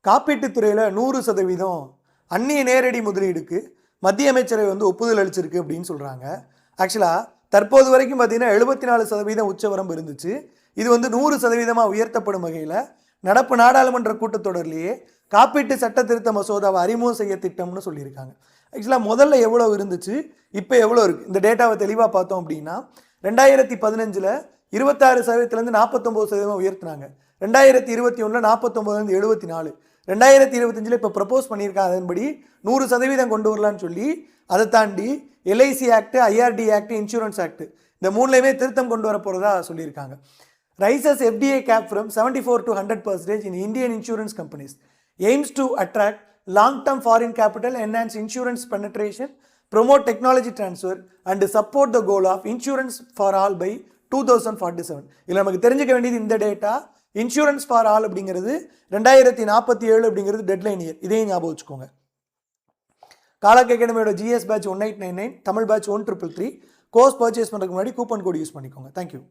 காப்பீட்டுத் துறையில் 100% அந்நிய நேரடி முதலீடுக்கு மத்திய அமைச்சரவை ஒப்புதல் அளிச்சிருக்கு அப்படின்னு சொல்கிறாங்க. ஆக்சுவலாக தற்போது வரைக்கும் பார்த்தீங்கன்னா 74% உச்சவரம்பு இருந்துச்சு. இது 100% உயர்த்தப்படும் வகையில் நடப்பு நாடாளுமன்ற கூட்டத்தொடர்லேயே காப்பீட்டு சட்ட திருத்த மசோதாவை அறிமுகம் செய்ய திட்டம்னு சொல்லியிருக்காங்க. ஆக்சுவலாக முதல்ல எவ்வளோ இருந்துச்சு, இப்போ எவ்வளோ இருக்குது, இந்த டேட்டாவை தெளிவாக பார்த்தோம் அப்படின்னா 2015 26%லேருந்து 49% உயர்த்தினாங்க. 2021 49லேருந்து 74, 2025 இப்போ ப்ரப்போஸ் பண்ணியிருக்காங்க. அதன்படி 100% கொண்டு வரலான்னு சொல்லி அதை தாண்டி LIC act, IRD act, insurance act இந்த மூணுலையுமே திருத்தம் கொண்டு வர போகிறதா சொல்லியிருக்காங்க. Raises FDA cap from 74 to 100% in Indian insurance companies aims to attract long-term foreign capital, enhance insurance penetration, promote technology transfer and support the goal of insurance for all by 2047. இதில் நமக்கு தெரிஞ்சுக்க வேண்டியது இந்த டேட்டா. இன்சூரன்ஸ் ஃபார் ஆல் அப்படிங்கிறது 2047 அப்படிங்கிறது deadline year. இதையும் ஞாபகம் வச்சுக்கோங்க. காலக் அகாடமியோட GS பேட்ச் 1899, தமிழ் பேட்ச் 1333. கோர்ஸ் பர்ச்சேஸ் பண்ணுறதுக்கு முன்னாடி கூப்பன் கோட் யூஸ் பண்ணிக்கோங்க. தேங்க்யூ.